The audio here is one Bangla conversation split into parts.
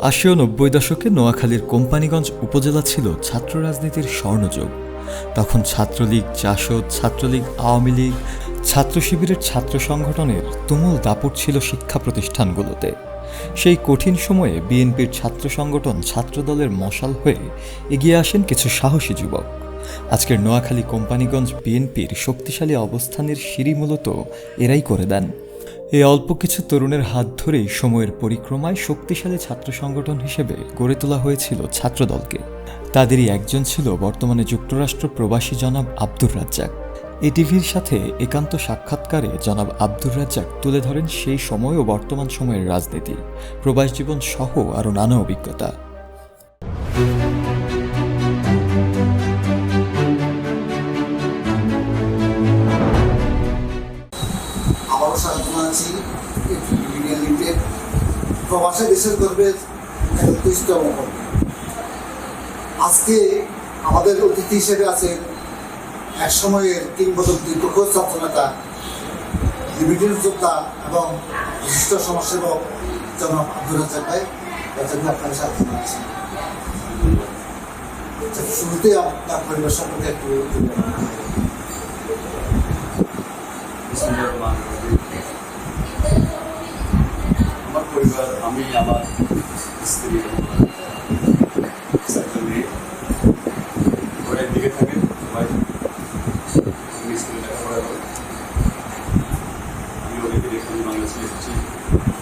আশি ও ৯০ দশকে নোয়াখালীর কোম্পানীগঞ্জ উপজেলা ছিল ছাত্র রাজনীতির স্বর্ণযুগ। তখন ছাত্রলীগ, জাসদ, ছাত্রলীগ, আওয়ামী লীগ, ছাত্র শিবিরের ছাত্র সংগঠনের তুমুল দাপট ছিল শিক্ষা প্রতিষ্ঠানগুলোতে। সেই কঠিন সময়ে বিএনপির ছাত্র সংগঠন ছাত্রদলের মশাল হয়ে এগিয়ে আসেন কিছু সাহসী যুবক। আজকের নোয়াখালী কোম্পানীগঞ্জ বিএনপির শক্তিশালী অবস্থানের সিঁড়ি মূলত এরাই করে দেন। এই অল্প কিছু তরুণের হাত ধরেই সময়ের পরিক্রমায় শক্তিশালী ছাত্র সংগঠন হিসেবে গড়ে তোলা হয়েছিল ছাত্রদলকে। তাদেরই একজন ছিল বর্তমানে যুক্তরাষ্ট্র প্রবাসী জনাব আব্দুর রাজ্জাক। এটিভির সাথে একান্ত সাক্ষাৎকারে জনাব আব্দুর রাজ্জাক তুলে ধরেন সেই সময় ও বর্তমান সময়ের রাজনীতি, প্রবাস জীবন সহ আরও নানা অভিজ্ঞতা। আবারও স্বাগত জানাচ্ছি মিডিয়া লিমিটেড প্রবাসী দেশের গর্বের ৩১তম পর্ব। আজকে আমাদের অতিথি হিসেবে আছেন এক সময়ের কিংবদন্তি প্রখর ছাত্রনেতা, লিমিটেড যোদ্ধা এবং বিশিষ্ট সমাজসেবক জনাব আব্দুর রাজ্জাক ভাই। আপনাকে স্বাগত জানাচ্ছি। শুরুতে আপনার পরিবার সম্পর্কে একটু আমার পরিবার, আমি, আমার স্ত্রী, ঘরের দিকে থাকে সবাই স্কুলে লেখাপড়া করে। আমি ওদেরকে রেখে বাংলাদেশে এসেছি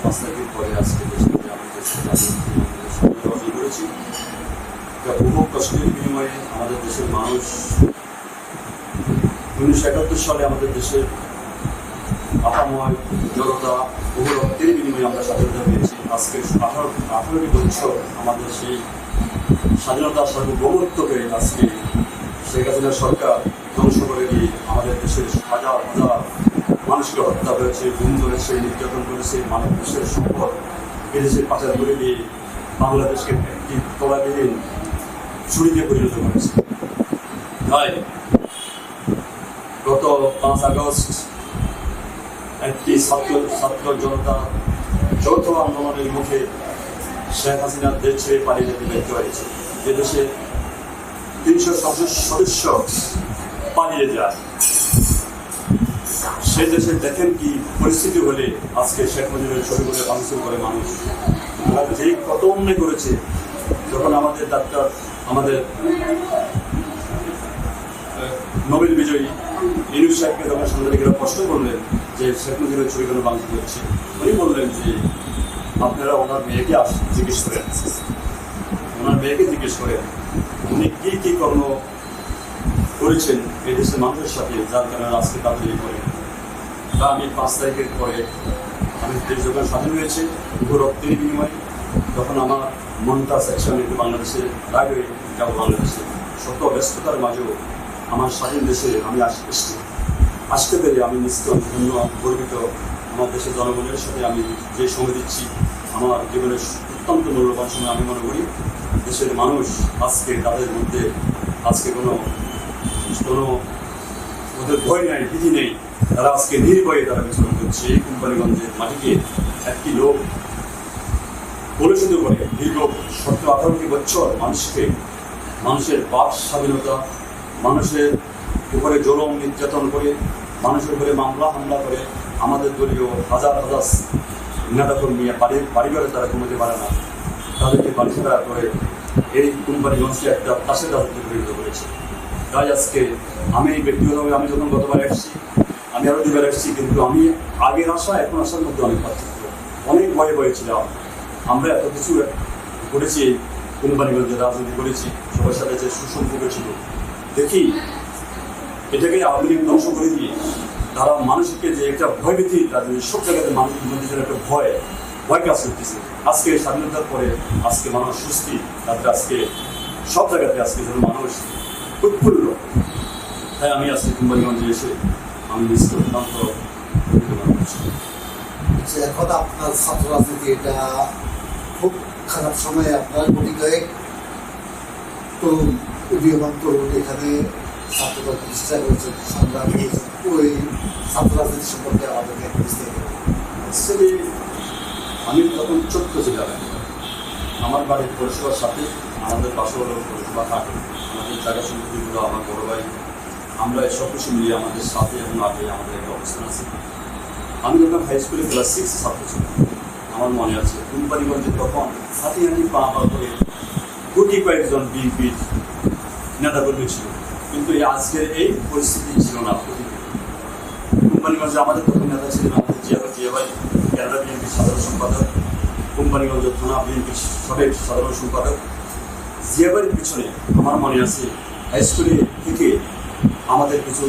৫ তারিখের পরে। আজকে দেশে আমি অর্জন করেছি। বহু কষ্টের বিনিময়ে আমাদের দেশের মানুষ ১৯৭১ সালে আমাদের দেশের আপাময় জনতা বহু রক্তের বিনিময়ে আমরা স্বাধীনতা পেয়েছি। আজকে ১৮টি বছর আমাদের সেই স্বাধীনতা সার্বভৌমত্বকে আজকে শেখ হাসিনা সরকার ধ্বংস করে দিয়ে আমাদের দেশের হাজার হাজার মানুষকে হত্যা করেছে, গুম করেছে, নির্যাতন করেছে, মানব দেশের সম্পদ বিদেশে পাচার করে দিয়ে বাংলাদেশকে একটি তলাবিহীন ঝুড়িতে পরিণত করেছে। তাই গত ৫ আগস্ট একটি ছাত্র জনতা যৌথ আন্দোলনের মুখে শেখ হাসিনার দেশ ছেড়ে পালিয়ে যেতে বাধ্য হয়েছে। যে দেশে ৩০০ সদস্য পালিয়ে যায়, সে দেশে দেখেন কি পরিস্থিতি হলে আজকে শেখ মুজিবের ছবিগুলো ভাঙচুর করে মানুষ। তারা যে কত অন্যায় করেছে। যখন আমাদের ডাক্তার, আমাদের নোবেল বিজয়ী ইউনুস সাহেবকে যখন সাংবাদিকেরা প্রশ্ন করলেন যে শেখ মুজিবের ছবি কেন ভাঙচুর করছে, উনি বললেন যে আপনারা ওনার মেয়েকে জিজ্ঞেস করেন, উনি কী কী কর্ম করেছেন এই দেশের মানুষের সাথে, যার কারণে আজকে তাদের করে। তা আমি ৫ তারিখের পরে আমি দেশ যখন স্বাধীন হয়েছে বহু রক্তের বিনিময়ে, তখন আমার মনটা সেকশন একটু বাংলাদেশে বাইরে যাবো। বাংলাদেশে শত ব্যস্ততার মাঝেও আমার স্বাধীন দেশে আমি আসতে পেরে আমি নিশ্চয় ধন্য, গর্বিত। আমার দেশের জনগণের সাথে আমি যে সময় দিচ্ছি আমার জীবনের অত্যন্ত মূল্যবান সময়। আমি মনে করি দেশের মানুষ আজকে তাদের মধ্যে আজকে কোনো ওদের ভয় নেই, ভীতি নেই। তারা আজকে নির্ভয়ে তারা বিচরণ করছে। এই কোম্পানীগঞ্জের মাটিকে একটি লোক কলুষিত করে দীর্ঘ ১৭-১৮টি বছর মানুষের বাক স্বাধীনতা, মানুষের উপরে জুলুম নির্যাতন করে, মানুষের উপরে মামলা হামলা করে, আমাদের দলীয় হাজার হাজার নেতাকর্মী পরিবারে তারা কমাতে পারে না, তাদেরকে বাড়িছাড়া করে এই কোম্পানীগঞ্জকে একটা তাসের রাজত্বে পরিণত করেছে। তাই আজকে আমি ব্যক্তিগতভাবে আমি যখন গতবার এসেছি, আমি আরও ২বার এসেছি, কিন্তু আমি আগের আসা এখন আসার মধ্যে অনেক পার্থক্য। অনেক ভয়ে ছিলাম। আমরা এত কিছু করেছি, কোম্পানীগঞ্জে রাজনীতি করেছি, সবার সাথে যে সুসম্পর্ক ছিল, দেখি এটাকে আওয়ামী লীগ ধ্বংস করে দিয়ে তারা মানুষকে যে একটা ভয়ভীতি, তাদের সব জায়গাতে মানুষের মধ্যে যেন একটা ভয় কাজ করতেছে। আজকে স্বাধীনতার পরে আজকে মানুষ সুস্থি, তাদের আজকে সব জায়গাতে আজকে যেন মানুষ উৎফুল্ল। তাই আমি আজকে কোম্পানীগঞ্জে এসে আমি নিজকে অত্যন্ত এখন আপনার ছাত্র রাজনীতি এটা খুব খারাপ সময়ে আপনার কোটি কয়েক তরুণ, উদীয়মান তরুণ এখানে ছাত্রদল প্রতিষ্ঠা করেছেন, সংগ্রাম করেছেন। ওই ছাত্র রাজনীতি সম্পর্কে আমাদেরকে অ্যাকচুয়ালি আমি তখন ছোট্ট ছিলাম, আমার বাড়ির পরিষেবার সাথে আমাদের পাশে হলো পরিষেবা থাকে, আমাদের জায়গা সম্পত্তিগুলো আমার বড় ভাই, আমরা সব কিছু মিলিয়ে আমাদের সাথে এবং আগে আমাদের একটা অবস্থান আছে। আমি যখন হাই স্কুলে ক্লাস 6 ছাত্র ছিলাম, আমার মনে আছে কোম্পানিগঞ্জে তখন হাতি পা পা করে কোটি কয়েকজন বিএনপির নেতাকর্মী ছিল, কিন্তু এই আজকের এই পরিস্থিতি ছিল না। কোম্পানিগঞ্জে আমাদের তখন নেতা ছিলেন আমাদের জিয়া ভাই, কেরালা বিএনপির সাধারণ সম্পাদক, কোম্পানিগঞ্জ থানা বিএনপির সাবেক সাধারণ সম্পাদক। জিয়া ভাইয়ের পিছনে আমার মনে আছে হাই স্কুলে থেকে আমাদের কিছু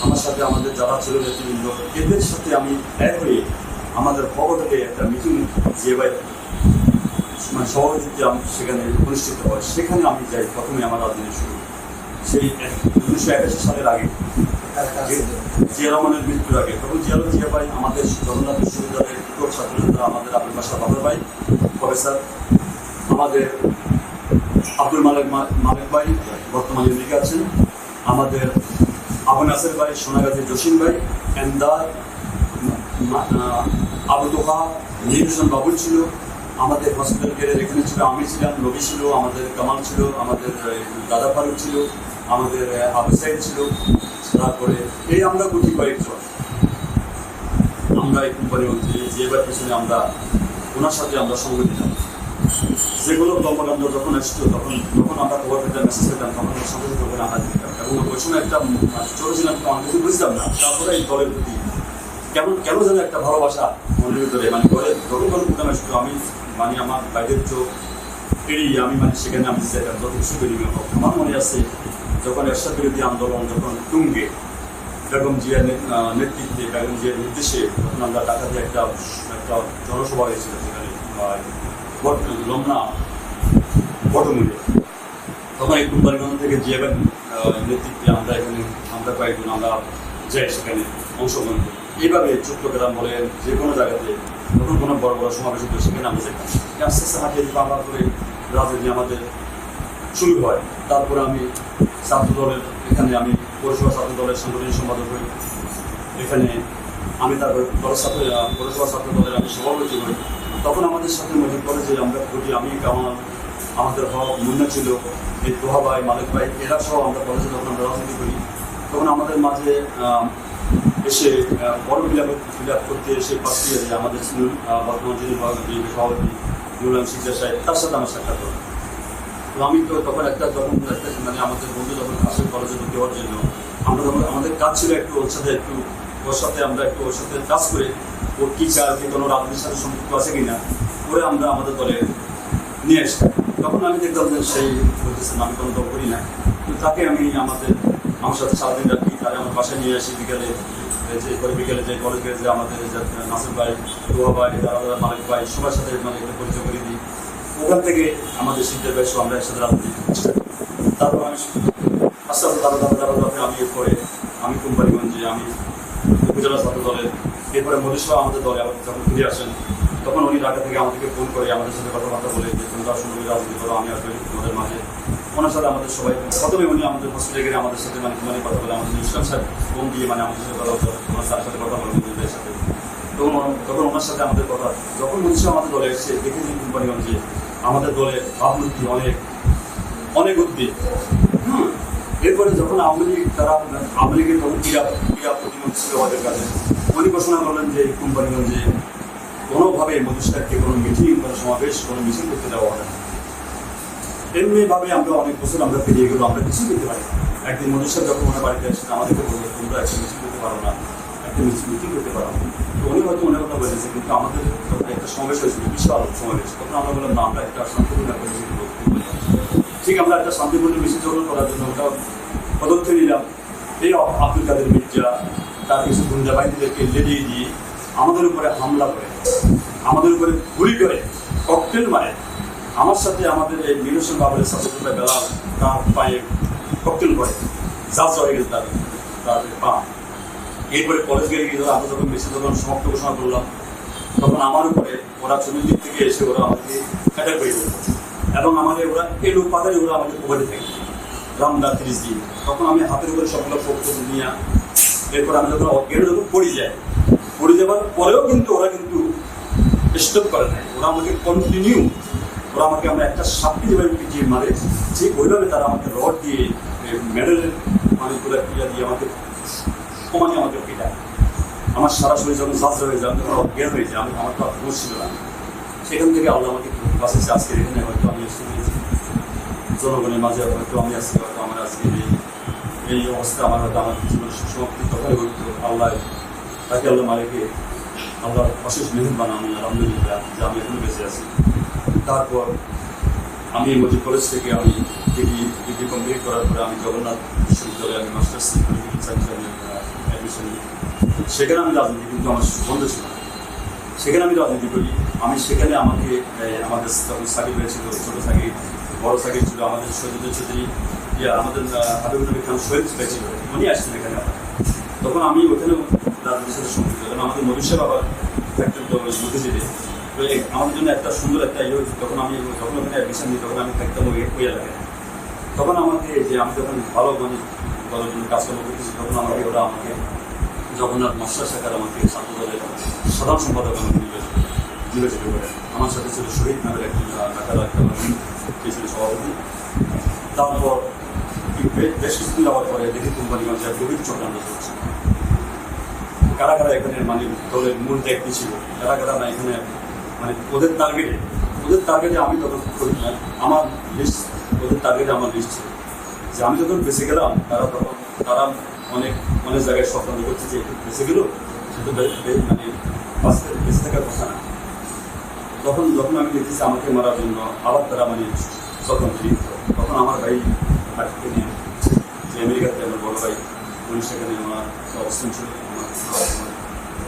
আমার সাথে আমাদের যারা ছিল নেতৃবৃন্দ, এদের সাথে আমি এক হয়ে আমাদের ভবনকে একটা মিটিং জিয়া ভাই মানে সভাপতিত্বে আমি সেখানে অনুষ্ঠিত হয়, সেখানে আমি যাই প্রথমে আমার রাজনীতি শুরু। সেই 1981 সালের আগে, জিয়া রহমানের মৃত্যুর আগে, তখন জিয়া ভাই আমাদের জগন্নাথ বিশ্ববিদ্যালয়ের ছাত্রনেতা আমাদের আবুল বাশার বাবর ভাই প্রফেসর, আমাদের আব্দুল মালিক ভাই বর্তমানে লিখে আছেন, আমাদের আবু নাসের ভাই, সোনাগাজী জসিম ভাই, এমদাদ, আবু তোহা, নিরুষণ বাবুল ছিল, আমাদের হসপিটাল কেয়ারের এখানে ছিল আমি ছিলাম, নবী ছিল, আমাদের কামাল ছিল, আমাদের দাদা ফারুক ছিল, আমাদের আবু সাইদ ছিল। তারপরে এই আমরা গুটি কয়েকজন আমরা এই কোম্পানির মধ্যে যেবার পিছনে আমরা ওনার সাথে আমরা সঙ্গ দিতাম। যেগুলো কর্মকাণ্ড যখন আসতো তখন আমরা খবর পেতাম, মেসেজ পেতাম, তখন সাথে সাথে করে আমরা দিতাম। এবং ওই সময় একটা ছোটো ছিলাম, অনেক কিছু বুঝতাম না। তারপরে এই দলের প্রতি কেন যেন একটা ভালোবাসা মনের ভিতরে, মানে ঘরে যখন প্রোগ্রাম আসতো আমি মানে আমার বাইরের চোখ এড়িয়ে আমি মানে সেখানে আমি যেতাম যত কিছু বেরিয়ে হোক। আমার মনে আছে যখন এরশাদ বিরোধী আন্দোলন যখন তুঙ্গে বেগম জিয়ার নেতৃত্বে, বেগম জিয়ার নির্দেশে তখন আমরা ঢাকাতে একটা জনসভা হয়েছিল সেখানে লম্না বটমূল্যে, তখন এই কোম্পানিগঞ্জ থেকে জিয়াবের নেতৃত্বে আমরা কয়েকজন আমরা যাই সেখানে অংশগ্রহণ করি। এইভাবে চট্টগ্রাম বলেন যে কোনো জায়গাতে নতুন কোনো বড় বড় সমাবেশ হতো সেখানে আমরা যেতাম। আস্তে আস্তে হাঁটিয়ে বাংলা করে রাজনীতি আমাদের শুরু হয়। তারপরে আমি ছাত্র দলের এখানে আমি পৌরসভা ছাত্র দলের সাংগঠনিক সম্পাদক হই, এখানে আমি তারপর পৌরসভা ছাত্র দলের আমি সভাপতি হই। তখন আমাদের সাথে মনে করে যে আমরা ঘটি আমি কামাল, আমাদের হক মুন্না ছিল, এই তোহা ভাই, মালিক ভাই, এরা সহ আমরা কলেজে যখন আমরা রাজনীতি করি তখন আমাদের মাঝে এসে বড় ফিল আপ করতে এসে ফার্স্ট ইয়ারে আমাদের বর্তমান যিনি সভাপতি নুরুল শিক্ষা সাহেব, তার সাথে আমার সাক্ষাৎ করি। তো আমি তো তখন মানে আমাদের বন্ধু যখন আসে কলেজে ভর্তি হওয়ার জন্য আমরা তখন আমাদের কাজ ছিল ওর সাথে আমরা ওর সাথে কাজ করে ওর কী চাল কি কোনো রাজনীতির সাথে সম্পর্ক আছে কিনা করে আমরা আমাদের দলে নিয়ে আসি। তখন আমি দেখতাম যে সেই বলতেছেন আমি কোনো দল করি না, কিন্তু তাকে আমি আমার সাথে সারাদিন রাখি, তারা আমার বাসায় নিয়ে আসি। বিকেলে যে কলেজ গেলে যে আমাদের নাসির ভাই, দোয়া ভাই, দাদা মালিক ভাই সবার সাথে মানে একটা পরিচয় করে দিই। ওখান থেকে আমাদের শিক্ষা ব্যবসা আমরা একসাথে রাজনীতি করছি। তারপর আমি আস্তে আস্তে দাদা আমি এরপরে আমি কোম্পানিগঞ্জে আমি উপজেলা ছাত্র দলের, এরপরে মধুসভা আমাদের দলে আবার যখন ফিরে আসেন তখন উনি ঢাকা থেকে আমাদেরকে ফোন করে আমাদের সাথে কথাবার্তা বলে যে তোমরা সুন্দর রাজনীতি করো, আমি আসলে তোমাদের মাঝে। ওনার সাথে আমাদের সবাই প্রথমে উনি আমাদের হসপিটালে গেলে আমাদের সাথে মানে কথা বলে, আমাদের ইসলাম সাহেব ফোন দিয়ে মানে আমাদের সাথে কথা বলতো, ওনার তার সাথে কথা বলে নিজেদের সাথে। তখন ওনার সাথে আমাদের কথা, যখন মধুসভা আমাদের দলে এসেছে দেখেছি কোম্পানিগঞ্জে আমাদের দলের ভাবমূর্তি অনেক উদ্বেগ। এরপরে যখন আওয়ামী লীগের তখন ক্রীড়া প্রতিমন্ত্রী ছিল আমাদের কাছে, উনি ঘোষণা করলেন যে কোম্পানিগঞ্জে কোনোভাবে মধুসাহেবকে কোনো মিটিং, কোনো সমাবেশ, কোনো মিছিল করতে দেওয়া হবে না। এমনিভাবে আমরা অনেক বছর আমরা পেরিয়ে গেলো, আমরা কিছু করতে পারি। একদিন মধুসাহেব যখন ওনার বাড়িতে আসেন আমাদেরকে বললো তোমরা একটা মিছিল করতে পারো না, একটা মিটিং করতে পারো না। তো উনি হয়তো মনে কথা বলেছে, কিন্তু আমাদের যখন একটা সমাবেশ হয়েছিল বিশাল সমাবেশ, তখন আমরা বললাম না আমরা একটা শান্তিপূর্ণ একটা মিছিল করবো। ঠিক আমরা একটা শান্তিপূর্ণ মিছিল গ্রহণ করার জন্য ওটা পদক্ষেপ নিলাম। এই আব্দুল কাদের মির্জা তার কিছু গুন্ডা বাহিনীদেরকে লেলিয়ে দিয়ে আমাদের উপরে হামলা করে, আমাদের উপরে গুলি করে, ককটেল মারে। আমার সাথে আমাদের এই নিরসন বাবুরের সাথে বেলা তার পায়ে ককটেল করে, যা চড়ে গেছে তার পা। এরপরে কলেজ গিয়ে আমরা যখন মিছিল যখন সমাপ্ত ঘোষণা করলাম তখন আমার উপরে ওরা চতুর্দিক থেকে এসে ওরা আমাকে অ্যাটাক করে দিল এবং আমাদের ওরা এলো পাতারে ওরা আমাকে কোভারে থাকে রামদা 30 দিন। তখন আমি হাতের উপরে সবগুলো ফোকস নিয়ে এরপর আমি যখন অজ্ঞান যখন পড়ে যাবার পরেও কিন্তু ওরা কিন্তু স্টপ করে নাই, ওরা আমাকে কন্টিনিউ ওরা আমাকে আমরা একটা সাপটি যেভাবে পিটিয়ে মারে, ঠিক ওইভাবে তারা আমাকে রড দিয়ে মেডেলের মানে পুরো পিয়া দিয়ে আমাকে সমানে আমাকে পিটায়। আমার সারা শরীর যখন ঝাঁঝরা হয়ে যায়, যখন অজ্ঞান হয়ে যায়, আমার তো আর হুঁশ ছিল না। সেখান থেকে আল্লাহ আমাকে বাঁচিয়েছে। আজকে এখানে হয়তো আমি এসে গিয়েছি জনগণের মাঝে, হয়তো আমি আজকে হয়তো আমার আজকে এই অবস্থা আমার হয়তো আমার জীবনের সমাপ্তি তখনই হইতো। আল্লাহ তাকে আল্লাহ মালিকে আল্লাহ অশেষ মেহরবান, আমি আলহামদুলিল্লাহ যে আমি এখনো বেঁচে আছি। তারপর আমি মজিদ কলেজ থেকে আমি ডিগ্রি কমপ্লিট করার পরে আমি জগন্নাথ বিশ্ববিদ্যালয়ে আমি মাস্টার্স পলিটিক্যাল সায়েন্সে আমি অ্যাডমিশন নিই। সেখানে আমি রাজনীতি কিন্তু আমার বন্ধ ছিল না, সেখানে আমি রাজনীতি করি। আমি সেখানে আমাকে আমাদের যখন সাকিব হয়েছিল, ছোটো সাকিব, বড় সাকিব ছিল, আমাদের শহীদুল চৌধুরী, আমাদের হাবিবুল নবী খান শহীদ হয়েছিল, উনি আসছেন এখানে আমার। তখন আমি ওখানেও রাজনীতির সাথে সম্পৃক্ত, কারণ আমাদের নবীর সাহেব আবার থাকতেন তো মতিঝিলে। তো আমাদের জন্য একটা সুন্দর একটা ইয়ে হয়েছে। তখন আমি যখন ওখানে অ্যাডমিশন নিই, তখন আমি থাকতাম ওই এলাকায়। তখন আমাকে যে আমি যখন ভালো মানে দলের জন্য কাজকর্ম করতেছি, তখন আমাকে ওরা আমাকে জগন্নাথ মাস্টার শাখার আমাকে ছাত্র দলের সাধারণ সম্পাদক আমাকে নির্বাচিত করে। আমার সাথে ছিল শহীদ নামের একজন ঢাকার একটা ছিল সভাপতি। তারপর বেশ কিছুদিন যাওয়ার পরে দেখি কোম্পানিগঞ্জের গভীর চক্রান্ত চলছে। কারা কারা এখানে মানে দলের মূল ব্যক্তি ছিল, কারা কারা না এখানে মানে ওদের টার্গেটে আমি তখন আমার লিস্ট, ওদের টার্গেটে আমার লিস্ট ছিল যে আমি যখন বেঁচে গেলাম, তারা অনেক অনেক জায়গায় স্বপ্ন করছে যে একটু বেঁচে গেল, সেটা মানে বেঁচে থাকার কথা না। যখন আমি দেখেছি আমাকে মারার জন্য আবার তারা মানে স্বতন্ত্র, তখন আমার ভাই পাঠিয়ে নিয়ে যে আমেরিকাতে আমার বড় ভাই, উনি সেখানে আমার অবস্থান ছিল, আমার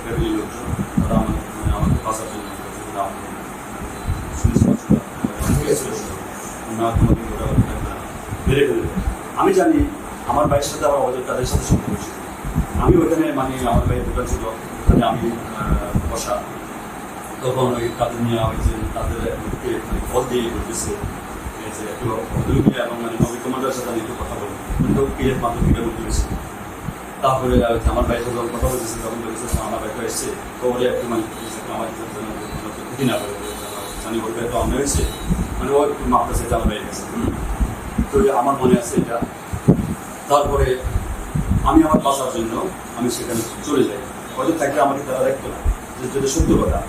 ফ্যামিলির লোকজন, তারা আমাকে বাঁচার জন্য বেড়ে ফেলবে। আমি জানি আমার ভাইয়ের সাথে আমার অবদান তাদের সাথে সম্পর্ক ছিল। আমি ওখানে মানে আমার ভাইয়ের দোকান ছিল, ওখানে আমি বসা। তখন ওই কাদের নিয়ে ওই যে তাদের ফল দিয়ে বলতেছে যে একটু অদলমিয়া এবং মানে নবী কমান্ডারের সাথে আমি একটু কথা বলবো, কিন্তু পিএফ মাত্র পিঠে বলতে গেছি। তারপরে আমার ভাইয়ের সাথে কথা বলতেছে, তখন বলেছে আমার ভাইটা এসছে, তো ওরে একটু মানে আমার ক্ষতি না করে জানি ওর তো অন্য হয়েছে, মানে ও একটু মাপটা সেটা আমার ভাইয়ের কাছে। তো আমার মনে আছে এটা। তারপরে আমি আমার বাঁচার জন্য আমি সেখানে চলে যাই, হয়তো থাকলে আমাকে তারা দেখতো না, যেটা সত্য কথা।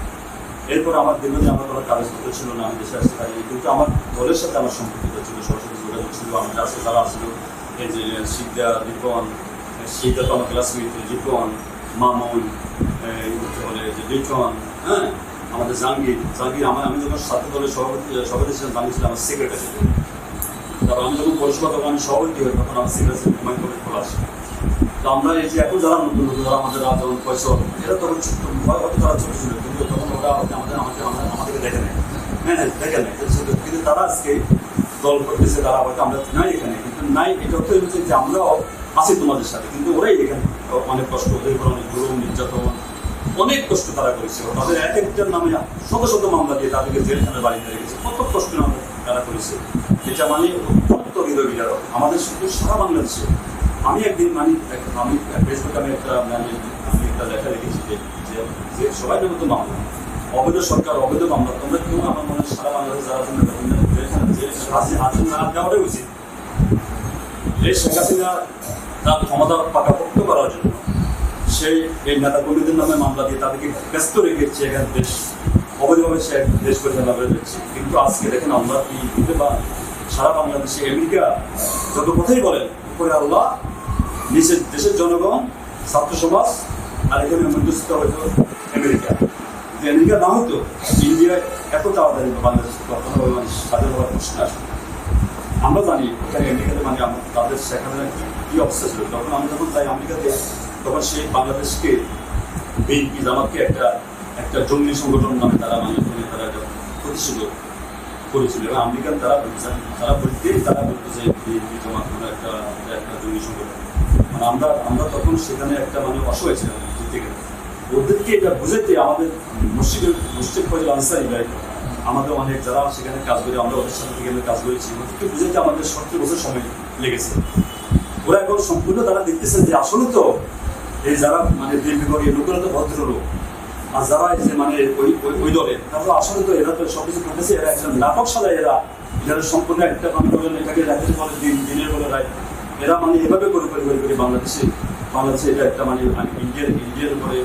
এরপর আমার দীর্ঘদিন আমার কোনো কাগজপত্র ছিল না, আমি দেশে আসতে পারিনি, কিন্তু আমার দলের সাথে আমার সম্পর্কিত ছিল, সরাসরি যোগাযোগ ছিল। আমার কাছে যারা আসছিল এই যে শিকদা, রিপন, শিকদা তো আমার ক্লাসমেট, রিপন, মামুন, বলে যে লিটন, হ্যাঁ, আমাদের জাহাঙ্গীর, আমি যখন ছাত্র দলের সভাপতি ছিলাম, জাহাঙ্গীর ছিল আমার সেক্রেটারি। তারপর আমি যখন পরিষেবা, তখন আমি সভাপতি হই, তখন আমার সেক্রেটারি হুমায়ুন কবির খোলা আসে। তো আমরা এই যে এখন যারা নতুন যারা আমাদের যেমন ফয়সল, এরা তখন ছোট্ট, হয়তো তারা ছোটো ছিল, কিন্তু তখন ওরা আমাদেরকে দেখে নেয়, হ্যাঁ দেখে নেয়, কিন্তু তারা আজকে দল করতেছে, তারা হয়তো আমরা নাই এখানে, কিন্তু নাই এটা তো হচ্ছে যে আমরাও আছি তোমাদের সাথে, কিন্তু ওরাই এখানে অনেক কষ্ট, ওদের উপর অনেক জুলুম নির্যাতন, অনেক কষ্ট তারা করেছে। তাদের এক একটার নামে শত মামলা দিয়ে তাদেরকে জেলখানার বাড়িতে রেখেছে, কত কষ্ট তারা করেছে। এটা মানে অত্যন্ত হৃদয় বিদারক আমাদের শুধু সারা বাংলাদেশে। আমি একদিন আমি ফেসবুকে আমি একটা লেখা লিখেছি যে সবাই নামে তো মামলা, অবৈধ সরকার, অবৈধ মামলা, তোমরা কেউ আমার মনে হয় সারা বাংলাদেশে যারা জেলখানা দেওয়াটাই উচিত। এই শেখ হাসিনা তার ক্ষমতা পাকাপোক্ত করার জন্য সেই এই নেতা কর্মীদের নামে মামলা দিয়ে তাদেরকে ব্যস্ত রেখেছে, এখানে দেশ অবৈধভাবে সে দেশ পরিচালনা করে দিচ্ছে। কিন্তু আজকে দেখেন আমরা কি বুঝতে পার, সারা বাংলাদেশে আমেরিকা যত কথাই বলেন, উপরে আল্লাহ, নিচের দেশের জনগণ, ছাত্র সমাজ, আর এখানে মধ্যস্থ হয়তো আমেরিকা। যদি আমেরিকা না হতো, ইন্ডিয়ায় এত তাড়াতাড়ি বাংলাদেশ স্বাধীন হওয়ার প্রশ্ন আসে। আমরা জানি ওখানে আমেরিকাতে মানে তাদের সেখানে কি অবস্থা ছিল। তখন আমি যখন যাই আমেরিকাতে, তখন সেই বাংলাদেশকে বিএনপি জামাতকে একটা জঙ্গি সংগঠন নামে তারা মানে তারা একটা প্রতিষ্ঠিত করেছিল, এবং আমেরিকান তারা বলতেই তারা বলতো যে বিএনপি জামাত মানে একটা জঙ্গি সংগঠন। মানে আমরা তখন সেখানে একটা মানে অসহায় ছিলাম জিততে গেলে। ওদেরকে এটা বুঝাইতে আমাদের মুশফিক ফয়জল আনসারী ভাই, আমাদের অনেক যারা সেখানে কাজ করে, আমরা ওদের সাথে থেকে কাজ করেছি, ওদেরকে বুঝাইতে আমাদের 70 বছর সময় লেগেছে। ওরা এখন সম্পূর্ণ তারা দেখতেছেন যে আসলে তো এই যারা মানে বিএনপি করে এই লোকেরা তো ভদ্রলোক, আর যারা এই যে মানে ওই দলে তারপর আসলে তো এরা তো সবকিছু করতেছে, এরা একজন নাটক সাজায়, এরা সম্পূর্ণ একটা মানে বলেন এটাকে রাখতে বলে দিনের বলে রায়, এরা মানে এভাবে করে বাংলাদেশে এটা একটা মানে ইন্ডিয়ার উপরে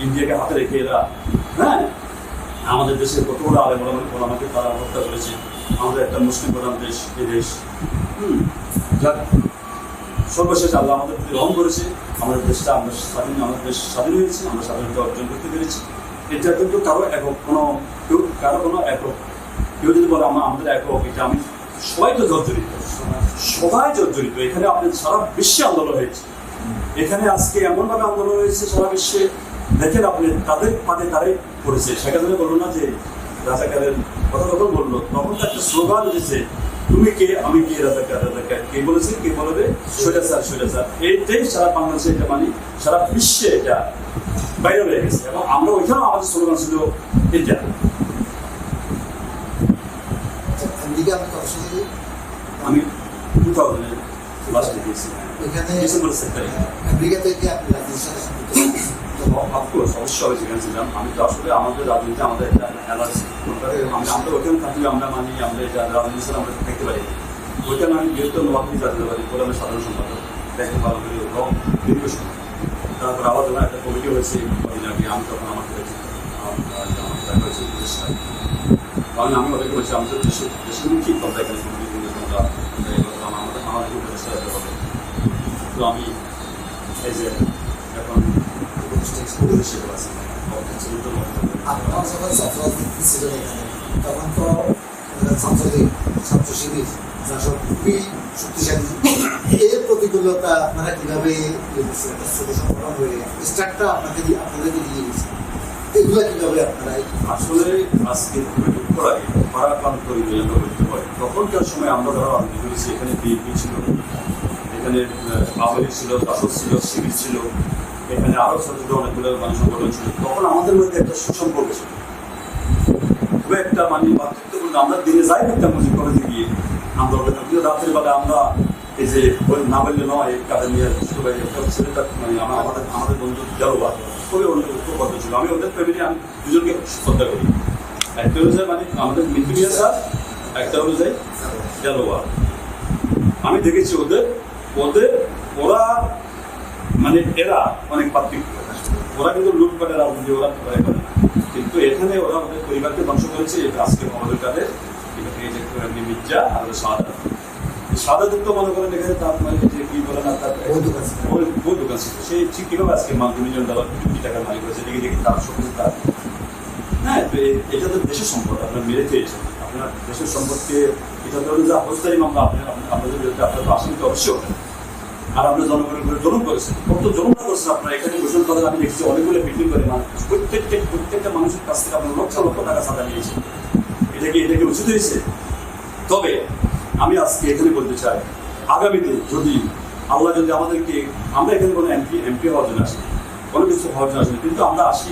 ইন্ডিয়াকে হাতে রেখে এরা, হ্যাঁ, আমাদের দেশের কতগুলো আমাকে তারা হত্যা করেছে। আমাদের একটা মুসলিম প্রধান দেশ এই দেশ, যাক সর্বশেষ আল্লাহ আমাদের প্রতি রহম করেছে, আমাদের দেশটা আমাদের দেশ স্বাধীন হয়েছে, আমরা স্বাধীনতা অর্জন করতে পেরেছি। এটা কিন্তু কারো একক কোনো একক কেউ যদি বলে আমাদের একক, এটা আমি সবাই তো জর্জরিত। এখানে আপনার সারা বিশ্বে আন্দোলন হয়েছে, এখানে আজকে এমনভাবে আন্দোলন হয়েছে সারা বিশ্বে, দেখেন আপনি তাদের পাতে তারাই করেছে। সেখানে বললো না যে রাজাকারের কথা যখন বললো তখন তো একটা স্লোগান দিয়েছে, তুমি কে আমি কে, রাজাকার কে বলেছে, কে বলবে স্বৈরাচার। এইটাই সারা বাংলাদেশে এটা মানে সারা বিশ্বে এটা বাইরে হয়ে গেছে, এবং আমরা ওইখানেও আমাদের স্লোগান ছিল এটা। আমি 2000 লাস্টে গিয়েছি, ডিসেম্বর 7 তারিখ। অবশ্যই যেখানে ছিলাম আমি, তো আসলে আমাদের রাজনীতি আমাদের একটা অ্যালার্জি, আমরা ওখানে থাকলে আমরা মানি আমরা এটা রাজনীতি আমরা দেখতে পারি। ওইখানে আমি বৃহত্তর নোয়াখালী জাতীয় পারি বলে আমি সাধারণ সম্পাদক দেখতে পালন করি এবং দীর্ঘ সময়। তারপর আবার যখন একটা কমিটি হয়েছে কদিন আগে, আমি তখন আমাকে দেখা হয়েছে প্রতিষ্ঠায়, কারণ আমি ওদেরকে বলছি আমাদের দেশের মুখী কথা এখানে আমাদের উপদেষ্টা দিতে হবে। তো আমি এই যে এখন আপনার যখন ছাত্ররাজনীতি ছিল এখানে, তখন তো ছাত্রলীগ ছাত্র শিবির যারা সব খুবই শক্তিশালী, এর প্রতিকূলতা আপনারা কিভাবে ছোট সংগঠন হয়ে স্টার্টটা আপনাদেরকে দিয়ে গেছে, এগুলো কিভাবে আপনারা? আসলে আজকে খুবই দুঃখ লাগে, পারাক্রান্ত করতে পারে। তখনকার সময় আমরা যারা রাজনীতি করেছি, এখানে বিএনপি ছিল, এখানে আওয়ামী লীগ ছিল, জাসদ ছিল, শিবির ছিল, এখানে আরো ছোট ছোট অনেকগুলো মানুষ সংগঠন ছিল। তখন আমাদের মধ্যে একটা সুসম্পর্ক ছিল, খুব একটা মানে মাতৃত্বপূর্ণ। আমরা দিনে যাই একটা মুজিব কলেজে গিয়ে আন্দোলন, রাত্রের বেলা আমরা এই যে না বললে নয় কাদের নিয়ে ছোট ভাই একটা ছেলেটা মানে আমাদের বন্ধু দেওয়া খুবই ঐক্যবদ্ধ ছিল। আমি ওদের ফ্যামিলি আমি দুজনকে শ্রদ্ধা করি। একটা অনুযায়ী মানে আমাদের মিন্টুমিয়া স্যার, একটা অনুযায়ী দেওয়া। আমি দেখেছি ওরা মানে এরা অনেক পার্থক্য, ওরা কিন্তু লুটপাটের রাজনীতি ওরা করে না, কিন্তু এখানে ওরা ওদের পরিবারকে ধ্বংস করেছে। আজকে আমাদের কাছে মির্জা আর সাদা তো মনে করেন এখানে তার মানে যে কি বলে না তার বই দোকান ছিল, সেই ঠিক কিভাবে আজকে $2 মিলিয়ন $2 টাকার মালিক হয়েছে, দেখি তার সবকিছু তার। হ্যাঁ, এটা তো দেশের সম্পদ, আপনার মেরে খেয়েছেন, আপনার দেশের সম্পদকে এটা ধরুন যে অবস্থায় মামলা আপনাদের বিরুদ্ধে আপনার তো আসামি তো অবশ্যই হবে। আর আপনি জনগণের উপরে জুলুম করেছেন, কত জুলুমটা করেছেন আপনার। এখানে ঘোষণা করেন আমি দেখছি অনেকগুলো মিটিং করে মানুষ প্রত্যেকটা মানুষের কাছ থেকে আপনার লক্ষ লক্ষ টাকা চাঁদা নিয়েছেন। এটাকে উচিত হয়েছে? তবে আমি আজকে এখানে বলতে চাই, আগামীতে যদি আল্লাহ যদি আমাদেরকে, আমরা এখানে কোনো এমপি হওয়ার জন্য আসি, কোনো কিছু হওয়ার জন্য আসি, কিন্তু আমরা আসি,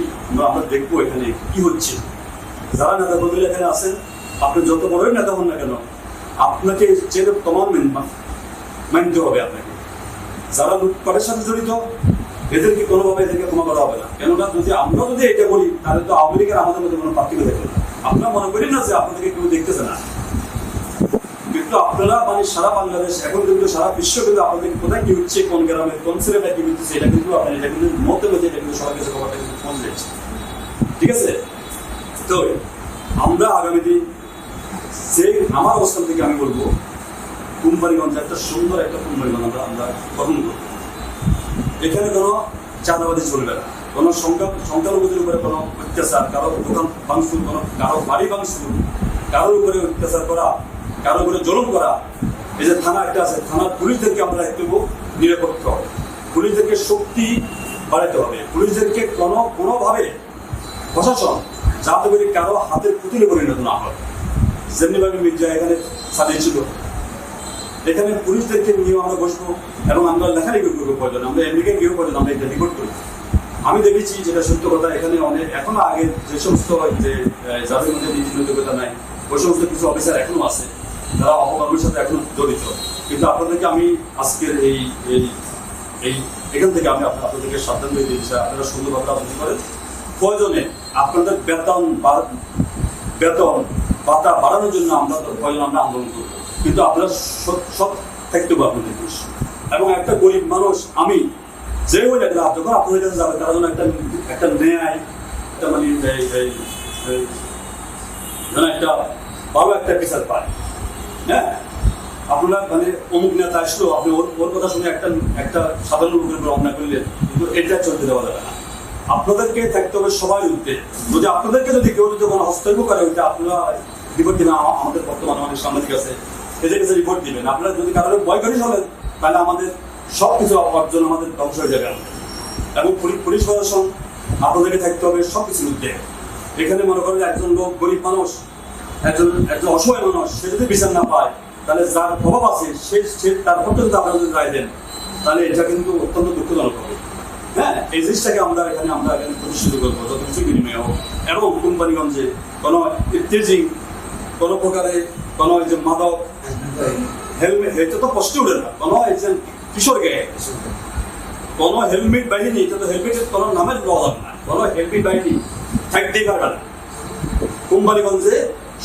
আমরা দেখবো এখানে কি হচ্ছে। যারা নেতা কর্মীরা এখানে আছেন, আপনি যত বড়ই নেতা হন না কেন, আপনাকে চেয়ে তোমার মানতে হবে আপনাকে। যারা লুটপাটের সাথে জড়িত এদেরকে কোনোভাবে এদেরকে ক্ষমা করা হবে না। কেননা আমরা যদি এটা বলি তাহলে তো আওয়ামী লীগের আমাদের মধ্যে কোনো পার্থক্য দেখবে না। আপনারা মনে করি না যে আপনাদেরকে কেউ দেখতেছে না, কিন্তু আপনারা মানে সারা বাংলাদেশ এখন কিন্তু সারা বিশ্ব কিন্তু আপনাদেরকে কোথায় কি হচ্ছে, কোন গ্রামে কোন ছেলেটা কি হচ্ছে, এটা কিন্তু আপনার এটা কিন্তু মতে মধ্যে এটা কিন্তু সবার কাছে খবরটা কিন্তু পৌঁছে যাচ্ছে। ঠিক আছে? তো আমরা আগামী দিন যে আমার অবস্থান থেকে আমি বলবো, কোম্পানিগঞ্জ একটা সুন্দর একটা কোম্পানিগঞ্জ আমরা গঠন করব। এখানে কোনো চাঁদাবাদী চলবে না, কোনো সংখ্যালঘুদের উপরে কোনো অত্যাচার, কারো দোকান ভাঙচুর, কারো বাড়ি ভাঙচুর, কারোর উপরে অত্যাচার করা, কারোর উপরে জুলুম করা। এই যে থানা একটা আছে, থানার পুলিশদেরকে আমরা একটু নিরাপত্ত হবে, পুলিশদেরকে শক্তি বাড়াতে হবে, পুলিশদেরকে কোনোভাবে প্রশাসন যাতে করে কারো হাতের পুতুলে পরিণত না হয়। যেমনিভাবে মির্জা এখানে সাজিয়েছিল, এখানে পুলিশদেরকে নিয়ে আমরা বসবো এবং আমরা লেখালেখি করবো প্রয়োজন, আমরা আমেরিকায় গিয়েও প্রয়োজন আমরা এটা রিপোর্ট করি। আমি দেখেছি যেটা সত্য কথা, এখানে অনেক এখনো আগে যে সমস্ত যে যাদের মধ্যে নীতি নৈতিকতা নাই, ওই সমস্ত কিছু অফিসার এখনো আছে যারা অপকর্মের সাথে এখনো জড়িত। কিন্তু আপনাদেরকে আমি আজকের এখান থেকে আমি আপনাদেরকে সাবধান করে দিয়েছি, আপনারা সুন্দরভাবে রাজনীতি করেন প্রয়োজনে আপনাদের বেতন ভাতা বাড়ানোর জন্য আমরা প্রয়োজন আমরা আন্দোলন করব, কিন্তু আপনারা সব থাকতে হবে আপনাদের দেশ। এবং একটা গরিব মানুষ আমি যে হয়ে যাবে যখন আপনাদের কাছে যাবে তারা যেন একটা ন্যায় একটা মানে যেন একটা ভালো একটা বিচার পায়। হ্যাঁ, আপনারা মানে অমুক নেতা আসলো, আপনি ওর কথা শুনে একটা সাধারণ লোকের উপর অন্যায় করলেন, কিন্তু এটা চলতে দেওয়া যাবে না। আপনাদেরকে থাকতে হবে সবাই উঠতে। যদি আপনাদেরকে যদি কেউ যদি কোনো হস্তক্ষেপ করে ওইটা আপনারা রিপোর্ট দিবেন। আমাদের বর্তমানে অনেক সাংবাদিক আছে, এদের কাছে রিপোর্ট দিবেন। আপনারা যদি কারোর ভয় করে চলেন তাহলে আমাদের সব কিছু অর্জন আমাদের ধ্বংস হয়ে যাবে। এবং পুলিশ প্রশাসন আপনাদেরকে থাকতে হবে সব কিছুর উঠতে। এখানে মনে করেন একজন লোক গরিব মানুষ, একজন অসহায় মানুষ, সে যদি বিচার না পায় তাহলে যার প্রভাব আছে সে তার পক্ষে যদি আপনারা যদি রায় দেন তাহলে এটা কিন্তু অত্যন্ত দুঃখজনক হবে। হ্যাঁ, এই জিনিসটাকে আমরা এখানে প্রতিষ্ঠিত করবো যত কিছু বিনিময় হোক। এবং কোম্পানিগঞ্জে কোনো ইফতেজিং কোনো প্রকারে কোনো এই যে মাদক হেলমেট এটা তো কষ্ট উঠে না, কোনো এই যে কিশোরকে কোনো হেলমেট বাহিনী, এটা তো হেলমেটের কোনো নামের লওয়া যাবে না, কোনো হেলমেট বাহিনী থাকতেই পারবে না। কোম্পানিগঞ্জে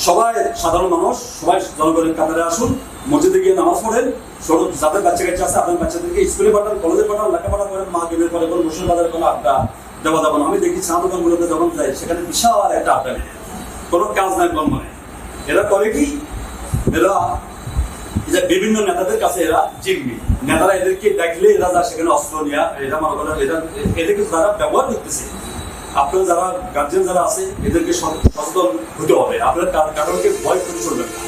সবাই সাধারণ মানুষ সবাই জনগণের কাতারে আসুন, মসজিদে গিয়ে নামাজ পড়েন, যাদের বাচ্চা কাচ্চা আছে আপনার বাচ্চাদেরকে স্কুলে পাঠান, কলেজে পাঠান, লেখাপড়া করেন, মা গেমের পরে কোনো মুর্শিদাবাদের কোনো আড্ডা দেওয়া যাবে না। আমি দেখি চা দোকানগুলোতে যখন যাই সেখানে বিশাল একটা আড্ডা নেই, কোনো কাজ নাই কম মানে। এরা করে কি, এরা বিভিন্ন নেতাদের কাছে এরা জিম্মি, নেতারা এদেরকে দেখলে এরা যা সেখানে অস্ত্র নেওয়া, এরা মনে করেন এদেরকে যারা ব্যবহার করতেছে। আপনারা যারা গার্জিয়ান যারা আছে এদেরকে সচেতন হতে হবে। আপনারা কারণকে ভয় করে চলবেন না,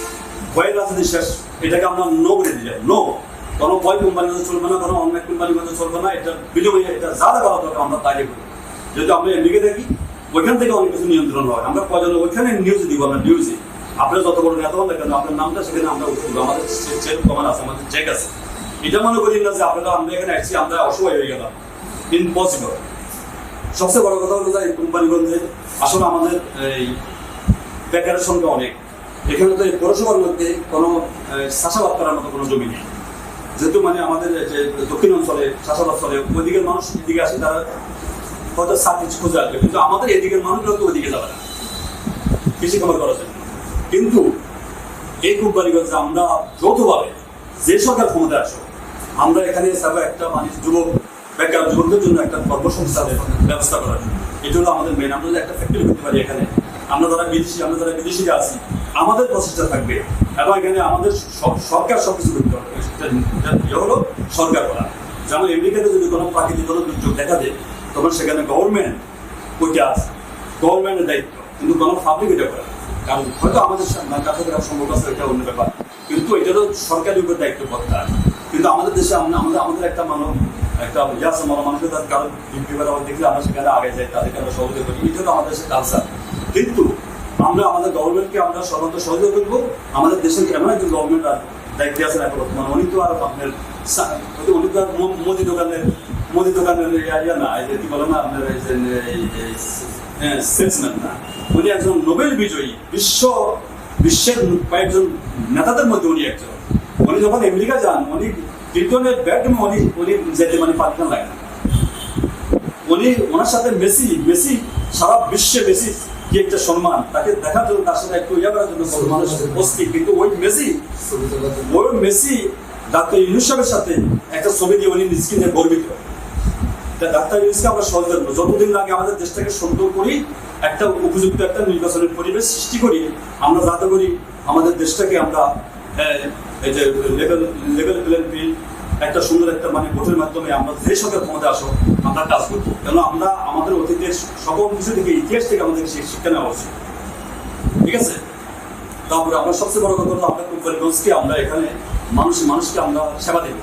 ভয়ের রাজনীতি শেষ, এটাকে আমরা নো করে দিলাম। নো, কোনো ভয় কোম্পানির মধ্যে চলবে না, কোনো অন্য কোম্পানির মধ্যে চলবে না। এটা বিনিময়ে এটা যা করা দরকার আমরা তাই করি। যদি আমরা এদিকে দেখি ওইখান থেকে অনেক কিছু নিয়ন্ত্রণ হয়। আমরা প্রয়োজন ওইখানে নিউজ দিব, আমরা নিউজে আপনারা যত বড় নেতা হন কেন আপনার নামটা সেখানে আমরা উঠে দেবো। আমাদের চেক কমান আছে, আমাদের চেক আছে। এটা মনে করি না যে আমরা এখানে আসছি আমরা অসহায় হয়ে গেলাম, ইম্পসিবল। সবচেয়ে বড় কথা হলো যে এই কোম্পানিগঞ্জে আসলে আমাদের এই বেকারের সংখ্যা অনেক। এখানে তো এই পৌরসভার মধ্যে কোনো চাষাবাদ করার মতো কোনো জমি নেই, যেহেতু মানে আমাদের যে দক্ষিণ অঞ্চলে চাষাবাদ চলে, ওইদিকের মানুষ এদিকে আসে, তারা হয়তো চাকরি খুঁজে আসবে, কিন্তু আমাদের এদিকের মানুষগুলো তো ওইদিকে যাবে না কৃষি খাবার করার জন্য। কিন্তু এই কোম্পানিগঞ্জে আমরা যৌথভাবে যে সরকার ক্ষমতায় আসো, আমরা এখানে একটা মানে বেকার যুবকদের জন্য একটা কর্মসংস্থানের ব্যবস্থা করার জন্য, এটা হলো আমাদের মেন। আমরা যদি একটা ফ্যাক্টরি করতে পারি এখানে, আমরা যারা বিদেশিরা আছি আমাদের প্রচেষ্টা থাকবে, এবং এখানে আমাদের সরকার সবকিছু করতে হবে। এটা হলো সরকার করা। যেমন আমেরিকাতে যদি কোনো প্রাকৃতিক কোনো দুর্যোগ দেখা দেয় তখন সেখানে গভর্নমেন্ট ওইটা আছে, গভর্নমেন্টের দায়িত্ব, কিন্তু কোনো পাবলিক এটা করা। কারণ হয়তো আমাদের কাছে সম্ভব আছে, এটা অন্য ব্যাপার, কিন্তু এটা তো সরকারের উপর দায়িত্ব করতে হয়। কিন্তু আমাদের দেশে আমাদের একটা একটা ইয়ে আছে, মানুষের তার কারণ বিপদ দেখলে আমরা সেখানে আগে যাই, তাদেরকে আমরা সহযোগিতা করি, এটা তো আমাদের দেশের কালচার। কিন্তু আমরা আমাদের গভর্নমেন্টকে আমরা সর্বত্র সহযোগিতা করবো। আমাদের দেশের এমন একজন গভর্নমেন্ট আর দায়িত্বে আছেন এখন বর্তমানে, উনি তো আর আপনার উনি তো আর মোদি দোকানের ইয়া না, কি বলে না আপনার সেলসম্যান না, উনি একজন নোবেল বিজয়ী, বিশ্বের কয়েকজন নেতাদের মধ্যে উনি একজন। উনি যখন আমেরিকা যান, উনি ক্লিন্টনের ব্যাটরুমে উনি যেতে মানে পারতেন লাগে না। ওনার সাথে মেসি সারা বিশ্বে মেসি কি একটা সম্মান, তাকে দেখার জন্য তার সাথে একটু ইয়া করার জন্য মানুষ উপস্থিত। কিন্তু ওই মেসি ডাক্তার ইউনূস সাহেবের সাথে একটা ছবি দিয়ে উনি নিজকে নিয়ে গর্বিত। ডাক্তার ইউনূসকে আমরা সহযোগিতা করবো, যতদিন লাগে আমাদের দেশটাকে সুন্দর করি, একটা উপযুক্ত একটা নির্বাচনের পরিবেশ সৃষ্টি করি, আমরা যাতে করি আমাদের দেশটাকে আমরা এই যে লেভেল প্লেইং ফিল্ড একটা সুন্দর একটা মানে ভোটের মাধ্যমে আমরা যে সরকার ক্ষমতা আসো আমরা কাজ করবো। কেন আমরা আমাদের অতীতের সকল কিছু থেকে, ইতিহাস থেকে আমাদের শিক্ষা নেওয়া উচিত। ঠিক আছে, তারপরে আমরা সবচেয়ে বড় কথা হলো আমরা কোম্পানিগঞ্জকে আমরা এখানে মানুষকে আমরা সেবা দেব।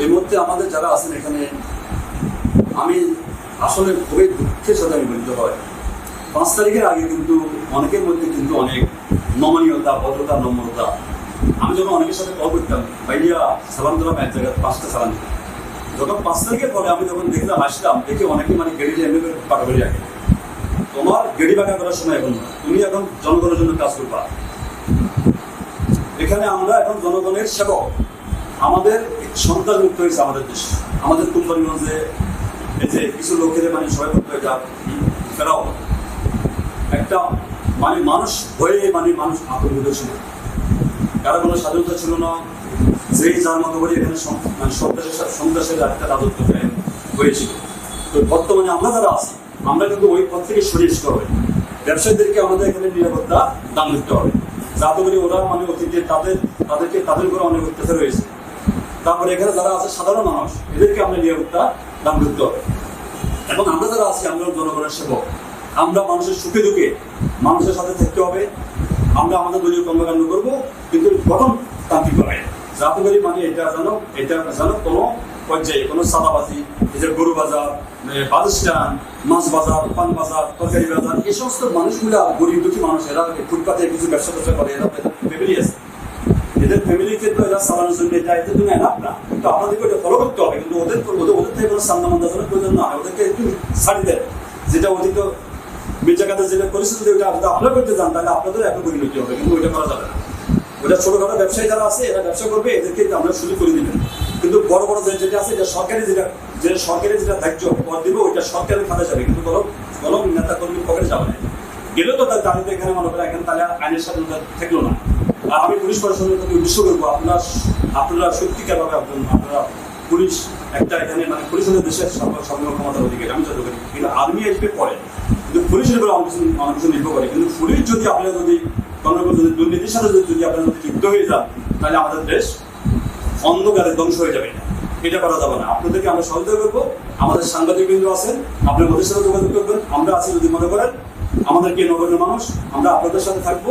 এই মুহূর্তে আমাদের যারা আছেন এখানে, আমি আসলে খুবই দুঃখের সাথে আমি বলতে হয়, 5 তারিখের আগে কিন্তু অনেকের মধ্যে কিন্তু অনেক নমনীয়তা, ভদ্রতা, নম্রতা। আমি যখন অনেকের সাথে কল করতাম, ভাইয়া সালাম দিলাম, এক জায়গায় 5টা সালাম দিলাম। যখন 5 তারিখের পরে আমি যখন দেখলাম, আসলাম, দেখে অনেকে মানে গেড়ি এমনি পাকাবাড়ি রাখে। তোমার গেড়ি বাঁকা করার সময় এখন না, তুমি এখন জনগণের জন্য কাজ করবা। এখানে আমরা এখন জনগণের সেবক। আমাদের সন্ত্রাস মুক্ত হয়েছে আমাদের দেশ। আমাদের কোম্পানিগঞ্জে এই যে কিছু লোকের মানে সবাই করতে এটা ফেরাও একটা মানে মানুষ ভয়ে মানে মানুষ আতঙ্কিত ছিল, কারো কোনো স্বাধীনতা ছিল না, যেই যার মতো করে এখানে মানে সন্ত্রাসের একটা রাজত্ব হয়েছিল। তো বর্তমানে আমরা যারা আছি আমরা কিন্তু ওই পথ থেকে সরিয়ে আসতে হবে। ব্যবসায়ীদেরকে আমাদের এখানে নিরাপত্তা দান দিতে হবে, যাতে করে ওরা মানে অতীতে তাদের উপরে অনেক অত্যাচার হয়েছে। তারপরে এখানে যারা আছে সাধারণ মানুষ, এদেরকে আমরা নিরাপত্তা দান করতে হবে। এবং আমরা যারা আছি আমরা জনগণের সেবক, আমরা মানুষের সুখে দুঃখে মানুষের সাথে থাকতে হবে। আমরা আমাদের দলীয় কর্মকাণ্ড করবো, কিন্তু গঠনতান্ত্রিক হবে, যাতে করে মানে এটা যেন কোনো পর্যায়ে কোনো সাদাবাজি, এই যে গরু বাজার, বাস স্ট্যান্ড, মাছ বাজার, পান বাজার, তরকারি বাজার, এই সমস্ত মানুষগুলা গরিব দুঃখী মানুষ, এরা ফুটপাতে কিছু ব্যবসা করে, এরা ফ্যামিলি আছে, এদের ফ্যামিলিকে তো এরা চালানোর জন্য এটা এদের জন্য এনাফ না। কিন্তু আপনাদেরকে ওটা ফলো করতে হবে, কিন্তু ওদের থেকে কোনো সামনা মান্দাজনের প্রয়োজন না, ওদেরকে একটু ছাড়ি দেয়। যেটা অতীত মির্জাকাদের যেটা পরিস্থিতি, ওইটা আপনারা করতে চান তাহলে আপনাদের এখন পরিণতি হবে, কিন্তু ওইটা করা যাবে না। ওটা ছোটখাটো ব্যবসায়ী যারা আছে এরা ব্যবসা করবে, এদেরকে আমরা সুযোগ করে দিবেন। কিন্তু বড় বড় যেটা আছে এটা সরকারি যেটা দায়িত্ব পদ দিবে ওইটা সরকারের খাতায় যাবে, কিন্তু কোনো নেতা কর্মীর পকেটে যাবে না। গেলেও তো তার দাঁড়িয়ে এখানে মনে করে এখানে তাহলে আইনের স্বাধীনতা থাকলো না। আর আমি পুলিশ প্রশাসনের প্রতি উদ্দেশ্য করবো, আপনারা সত্যিকারভাবে আপনারা পুলিশ একটা এখানে মানে পুলিশের দেশের সর্বময় ক্ষমতার অধিকারী, আমি যত করি, কিন্তু আর্মি আসবে পরে, কিন্তু পুলিশের উপরে অনেক কিছু নির্ভর করে। কিন্তু পুলিশ যদি আপনারা যদি দুর্নীতির সাথে যদি আপনারা যদি যুক্ত হয়ে যান, তাহলে আমাদের দেশ অন্ধকারে ধ্বংস হয়ে যাবে। এটা করা যাবে না। আপনাদেরকে আমরা সহযোগিতা করবো, আমাদের সাংবাদিকবৃন্দ আছেন, আপনার ওদের সাথে যোগাযোগ করবেন, আমরা আছি। যদি মনে করেন আমাদেরকে নগণ্য মানুষ, আমরা আপনাদের সাথে থাকবো,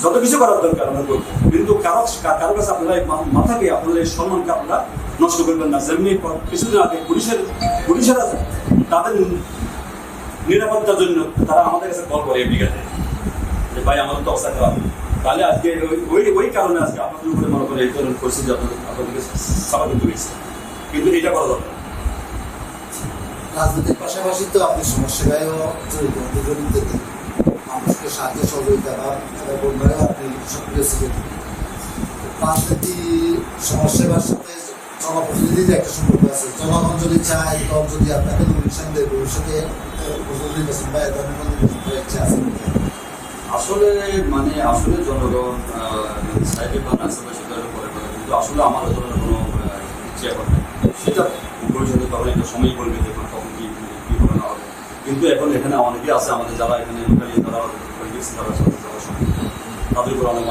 যত কিছু করার দরকার আমরা করবো, কিন্তু কারো কাছে আপনারা মাথাকে আপনাদের এই সম্মানকে আপনারা নষ্ট করবেন না। যেমনি কিছুদিন আগে পুলিশেরা তাদের নিরাপত্তার জন্য তারা আমাদের কাছে কল করে ব্রিগেডে যে ভাই আমাদের তো অবস্থা খারাপ, তাহলে আজকে ওই কারণে আজকে আপনাদের উপরে মনে করে এই ধরনের পরিস্থিতি আপনাদেরকে স্বাভাবিক হয়েছে, কিন্তু এটা করা দরকার। রাজনীতির পাশাপাশি তো আপনি সমাজসেবায়ও জড়িত, মানুষকে সাহায্য সহযোগিতা বলবেন, আপনি সক্রিয় ছিলেন। রাজনীতি সমাজসেবার সাথে জনপ্রতিনিধির একটা সম্পর্ক আছে। জনগণ যদি চায়, দল যদি আপনাকে নমিনেশন দেয়, ভবিষ্যতে নির্বাচন বা ইচ্ছা আছে? আসলে জনগণ সাইডে বা সেটার উপরে করে, কিন্তু আসলে আমার ধরনের কোনো ইচ্ছে এখন নেই। সেটা ভবিষ্যতে তখন একটা সময় বলবে যে তখন কি হবে না হবে। কিন্তু এখন এখানে অনেকেই আছে আমাদের যারা এখানে লোকালি তারা তাদের উপর অনেক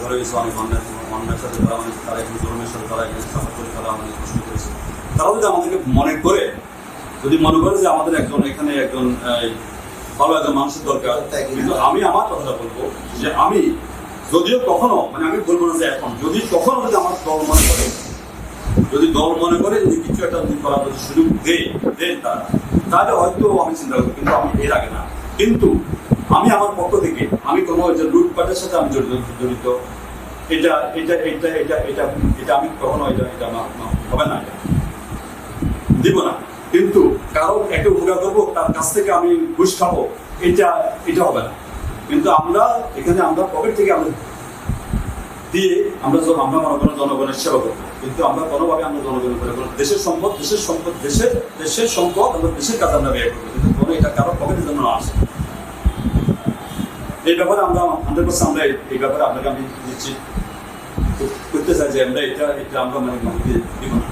ধরে গেছে, অনেক অন্যায়ের সাথে তারা এখানে জন্মের সাথে তারা এখানে সাফার করে তারা আমাদের কষ্ট করেছে। তারা যদি আমাদেরকে মনে করে যে আমাদের এখানে একজন ভালো একজন মানুষের দরকার, কিন্তু আমি আমার কথাটা বলবো যে আমি যদিও কখনো আমি বলবো না যে এখন, যদি কখনো যদি আমার দল মনে করে যদি কিছু একটা করার যদি সুযোগ দেন তাহলে হয়তো আমি চিন্তা করবো, কিন্তু আমি এর আগে না। কিন্তু আমি আমার পক্ষ থেকে আমি কোনো লুটপাটের সাথে আমি জড়িত এটা আমি কখনো এটা হবে না, এটা দিব না। কিন্তু কারো একটা উপকার করবো, তার কাছ থেকে আমি ঘুষ খাবো, এটা হবে না। কিন্তু আমরা এখানে আমরা পকেট থেকে আমরা দিয়ে আমরা মনে করেন জনগণের সেবা করবো, কিন্তু আমরা কোনোভাবে আমরা জনগণের করে দেশের সম্পদ আমরা দেশের কাজে আমরা ব্যয় করবো, কিন্তু কোনো এটা কারো পকেটের জন্য না আসে। এই ব্যাপারে আমরা 100% আমরা এই ব্যাপারে আপনাকে আমি দিচ্ছি করতে চাই যে আমরা এটা আমরা দিব না।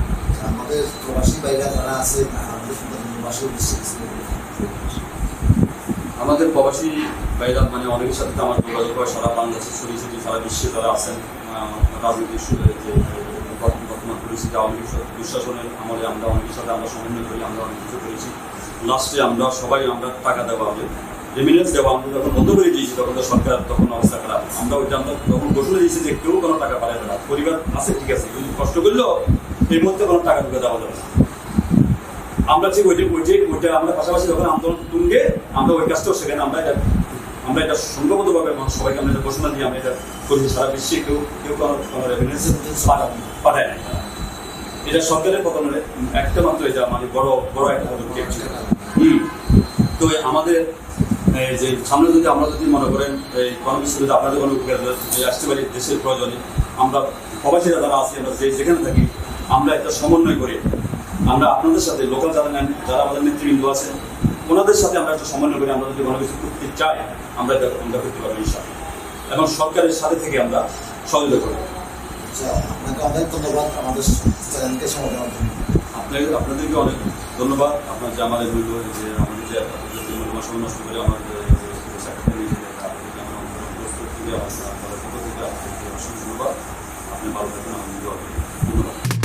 আমাদের প্রবাসী ভাইরা যারা আছে, আমাদের প্রবাসী ভাইরা অনেকের সাথে আমার যোগাযোগ হয়, সারা বাংলাদেশে ছড়িয়ে ছিটিয়ে সারা বিশ্বে যারা আছেন। রাজনীতির যে বর্তমান পরিস্থিতি, আওয়ামী লীগ দুঃশাসনের আমলে আমরা অনেকের সাথে আমরা সমন্বয় করি, আমরা অনেক কিছু করেছি। লাস্টে আমরা সবাই টাকা দেওয়া হবে, রেমিনেন্স দেওয়া আমরা যখন বন্ধ করে দিয়েছি, তখন তো সরকার তখন অবস্থা খারাপ। আমরা তখন ঘোষণা দিয়েছি যে কেউ কোনো টাকা পাঠাবে না, পরিবার আছে ঠিক আছে, কিন্তু কষ্ট করলেও এই মুহূর্তে কোনো টাকা ঢুকে দেওয়া যাবে না। আমরা ঠিক ওইটা আমরা পাশাপাশি যখন আন্দোলন তুঙ্গে আমরা ওই কাজটাও সেখানে আমরা এটা সংঘবদ্ধভাবে সবাইকে আমরা এটা ঘোষণা দিয়ে আমরা এটা করি। সারা বিশ্বে কেউ কোনো রেমিনেন্স পাঠায় না। এটা সরকারের পতনের একটা মাত্র এটা বড় একটা পদক্ষেপ ছিল। তো আমাদের যে সামনে যদি আমরা যদি মনে করেন এই কোনো কিছু যদি আপনাদের কোনো উপকার আসতে পারি দেশের প্রয়োজনে, আমরা প্রবাসীরা যারা আছি, আমরা যেখানে থাকি, আমরা একটা সমন্বয় করে আমরা আপনাদের সাথে লোকাল যারা আমাদের নেতৃবৃন্দ আছেন ওনাদের সাথে আমরা একটা সমন্বয় করে আমরা যদি কোনো কিছু করতে চাই আমরা এটা করতে পারবো ইনশাআল্লাহ, এবং সরকারের সাথে থেকে আমরা সহযোগিতা করবো। আচ্ছা, আপনাকে অনেক ধন্যবাদ আমাদের চ্যানেলকে সময় দেওয়ার জন্য। আপনাদেরকে অনেক ধন্যবাদ। আপনার যে আমাদের আমাদের যে মূল্যবান সময় নষ্ট করে আমাদের ধন্যবাদ। আপনি ভালো থাকবেন, ধন্যবাদ।